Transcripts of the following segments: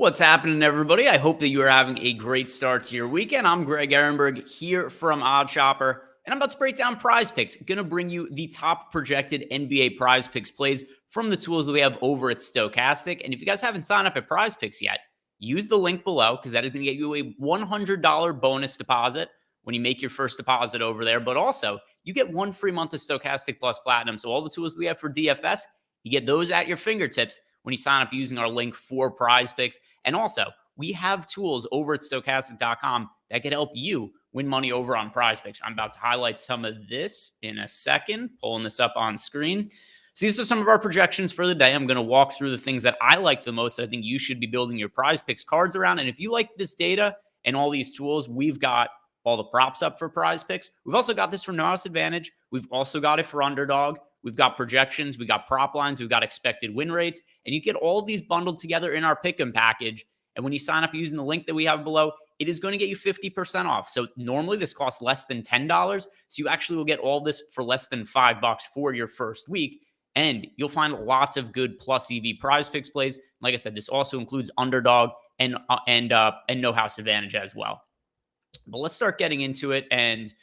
What's happening, everybody? I hope that you are having a great start to your weekend. I'm Greg Ehrenberg here from Odd Shopper, and I'm about to break down Prize Picks. Going to bring you the top projected NBA Prize Picks plays from the tools that we have over at Stochastic. And if you guys haven't signed up at Prize Picks yet, use the link below because that is going to get you a $100 bonus deposit when you make your first deposit over there. But also, you get 1 free month of Stochastic Plus Platinum. So all the tools we have for DFS, you get those at your fingertips when you sign up using our link for Prize Picks. And also, we have tools over at Stochastic.com that can help you win money over on Prize Picks. I'm about to highlight some of this in a second, pulling this up on screen. So these are some of our projections for the day. I'm going to walk through the things that I like the most that I think you should be building your Prize Picks cards around. And if you like this data and all these tools, we've got all the props up for Prize Picks. We've also got this for No House Advantage. We've also got it for Underdog. We've got projections, we've got prop lines, we've got expected win rates, and you get all of these bundled together in our Pick'em package. And when you sign up using the link that we have below, it is going to get you 50% off. So normally this costs less than $10. So you actually will get all this for less than $5 for your first week. And you'll find lots of good plus EV Prize Picks plays. Like I said, this also includes Underdog and No House Advantage as well. But let's start getting into it. And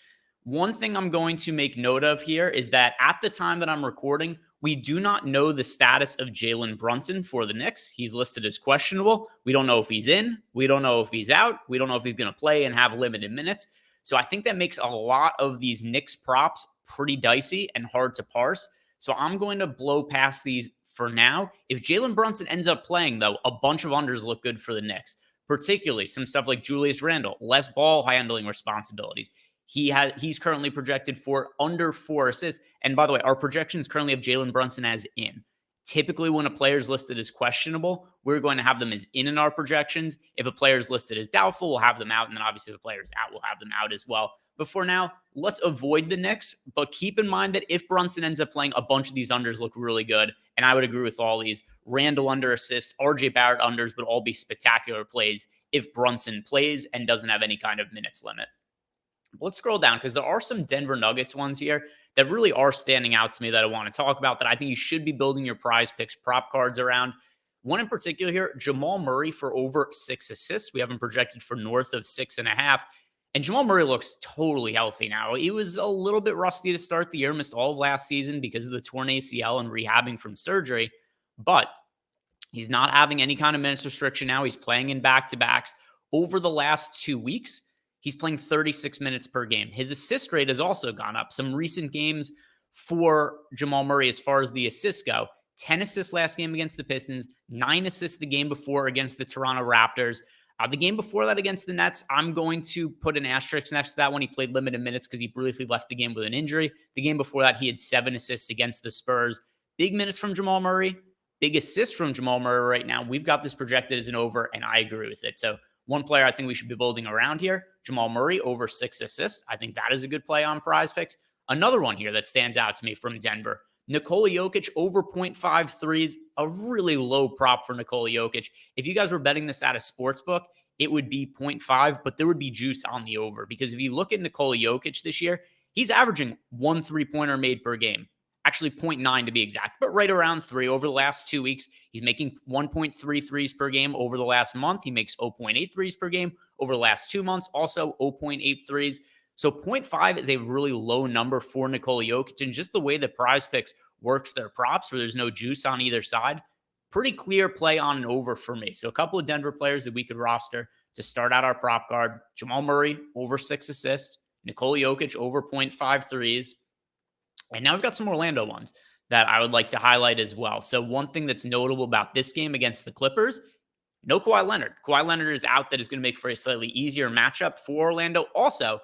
one thing I'm going to make note of here is that at the time that I'm recording, we do not know the status of Jalen Brunson for the Knicks. He's listed as questionable. We don't know if he's in. We don't know if he's out. We don't know if he's going to play and have limited minutes. So I think that makes a lot of these Knicks props pretty dicey and hard to parse. So I'm going to blow past these for now. If Jalen Brunson ends up playing, though, a bunch of unders look good for the Knicks, particularly some stuff like Julius Randle, less ball handling responsibilities. He's currently projected for under 4 assists. And by the way, our projections currently have Jalen Brunson as in. Typically, when a player is listed as questionable, we're going to have them as in our projections. If a player is listed as doubtful, we'll have them out. And then obviously, if a player is out, we'll have them out as well. But for now, let's avoid the Knicks. But keep in mind that if Brunson ends up playing, a bunch of these unders look really good. And I would agree with all these. Randall under assists, RJ Barrett unders would all be spectacular plays if Brunson plays and doesn't have any kind of minutes limit. Let's scroll down because there are some Denver Nuggets ones here that really are standing out to me that I want to talk about that I think you should be building your Prize Picks prop cards around. One in particular here, Jamal Murray for over 6 assists. We have him projected for north of 6.5. And Jamal Murray looks totally healthy now. He was a little bit rusty to start the year, missed all of last season because of the torn ACL and rehabbing from surgery. But he's not having any kind of minutes restriction now. He's playing in back-to-backs. Over the last 2 weeks, he's playing 36 minutes per game. His assist rate has also gone up. Some recent games for Jamal Murray as far as the assists go. 10 assists last game against the Pistons, 9 assists the game before against the Toronto Raptors. The game before that against the Nets, I'm going to put an asterisk next to that one. He played limited minutes because he briefly left the game with an injury. The game before that, he had 7 assists against the Spurs. Big minutes from Jamal Murray, big assists from Jamal Murray right now. We've got this projected as an over, and I agree with it. So one player I think we should be building around here, Jamal Murray, over 6 assists. I think that is a good play on Prize Picks. Another one here that stands out to me from Denver, Nikola Jokic over 0.5 threes, a really low prop for Nikola Jokic. If you guys were betting this at a sportsbook, it would be 0.5, but there would be juice on the over. Because if you look at Nikola Jokic this year, he's averaging 1 3-pointer made per game. Actually 0.9 to be exact, but right around 3 over the last 2 weeks. He's making 1.3 threes per game over the last month. He makes 0.8 threes per game over the last 2 months, also 0.8 threes. So 0.5 is a really low number for Nikola Jokic, and just the way that Prize Picks works their props where there's no juice on either side, pretty clear play on an over for me. So a couple of Denver players that we could roster to start out our prop card. Jamal Murray over 6 assists, Nikola Jokic over 0.5 threes. And now we've got some Orlando ones that I would like to highlight as well. So one thing that's notable about this game against the Clippers, no Kawhi Leonard. Kawhi Leonard is out. That is going to make for a slightly easier matchup for Orlando. Also,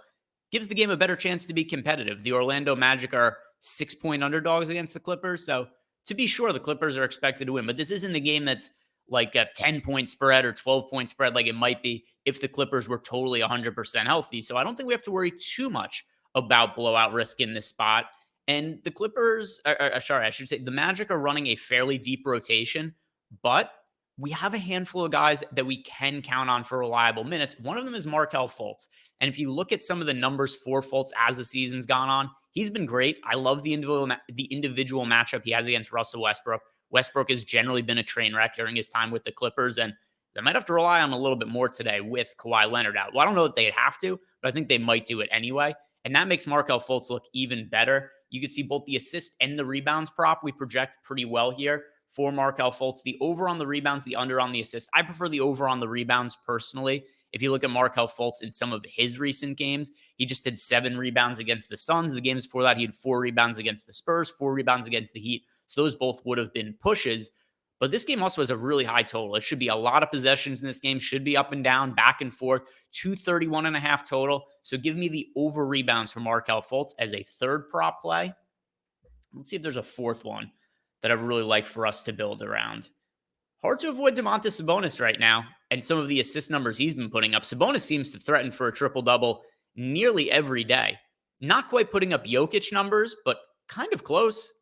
gives the game a better chance to be competitive. The Orlando Magic are 6-point underdogs against the Clippers. So to be sure, the Clippers are expected to win. But this isn't a game that's like a 10-point spread or 12-point spread like it might be if the Clippers were totally 100% healthy. So I don't think we have to worry too much about blowout risk in this spot. And the Clippers, I should say the Magic are running a fairly deep rotation, but we have a handful of guys that we can count on for reliable minutes. One of them is Markelle Fultz. And if you look at some of the numbers for Fultz as the season's gone on, he's been great. I love the individual matchup he has against Russell Westbrook. Westbrook has generally been a train wreck during his time with the Clippers, and I might have to rely on a little bit more today with Kawhi Leonard out. Well, I don't know that they'd have to, but I think they might do it anyway. And that makes Markelle Fultz look even better. You can see both the assist and the rebounds prop we project pretty well here for Markelle Fultz. The over on the rebounds, the under on the assist. I prefer the over on the rebounds personally. If you look at Markelle Fultz in some of his recent games, he just had 7 rebounds against the Suns. The games before that, he had 4 rebounds against the Spurs, 4 rebounds against the Heat. So those both would have been pushes. But this game also has a really high total. It should be a lot of possessions in this game, should be up and down, back and forth, 231.5 total. So give me the over rebounds for Markelle Fultz as a third prop play. Let's see if there's a fourth one that I really like for us to build around. Hard to avoid Domantas Sabonis right now and some of the assist numbers he's been putting up. Sabonis seems to threaten for a triple-double nearly every day. Not quite putting up Jokic numbers, but kind of close,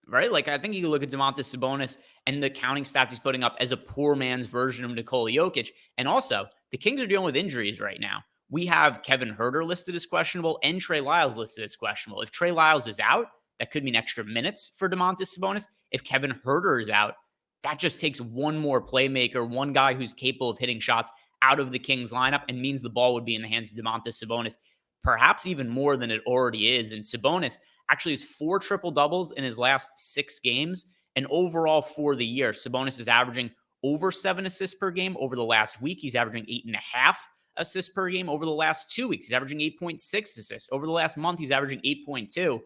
right? Like, I think you can look at Domantas Sabonis and the counting stats he's putting up as a poor man's version of Nikola Jokic. And also, the Kings are dealing with injuries right now. We have Kevin Huerter listed as questionable and Trey Lyles listed as questionable. If Trey Lyles is out, that could mean extra minutes for Domantas Sabonis. If Kevin Huerter is out, that just takes one more playmaker, one guy who's capable of hitting shots out of the Kings lineup and means the ball would be in the hands of Domantas Sabonis, perhaps even more than it already is. And Sabonis actually has 4 triple-doubles in his last 6 games. And overall for the year, Sabonis is averaging over 7 assists per game. Over the last week, he's averaging 8.5 assists per game. Over the last 2 weeks, he's averaging 8.6 assists. Over the last month, he's averaging 8.2.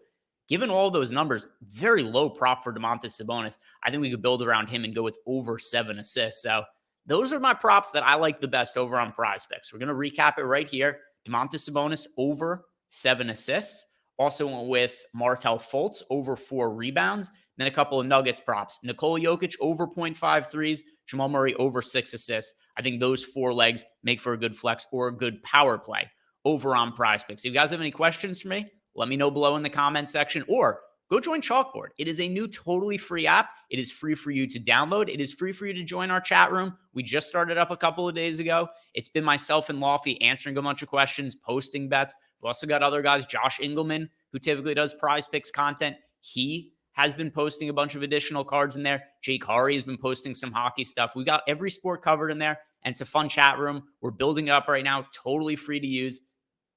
Given all those numbers, very low prop for Domantas Sabonis. I think we could build around him and go with over 7 assists. So those are my props that I like the best over on PrizePicks. We're going to recap it right here. Domantas Sabonis over 7 assists. Also went with Markelle Fultz over 4 rebounds. Then a couple of Nuggets props. Nikola Jokic over 0.5 threes. Jamal Murray over 6 assists. I think those 4 legs make for a good flex or a good power play over on PrizePicks. If you guys have any questions for me, let me know below in the comment section or go join Chalkboard. It is a new totally free app. It is free for you to download. It is free for you to join our chat room. We just started up a couple of days ago. It's been myself and Lofty answering a bunch of questions, posting bets. We've also got other guys, Josh Engelman, who typically does PrizePicks content. He has been posting a bunch of additional cards in there. Jake Hari has been posting some hockey stuff. We got every sport covered in there, and it's a fun chat room. We're building it up right now, totally free to use.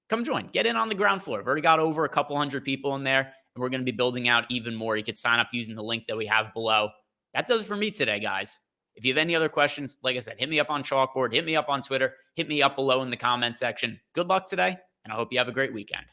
Come join. Get in on the ground floor. We've already got over a couple hundred people in there, and we're going to be building out even more. You could sign up using the link that we have below. That does it for me today, guys. If you have any other questions, like I said, hit me up on Chalkboard, hit me up on Twitter, hit me up below in the comment section. Good luck today, and I hope you have a great weekend.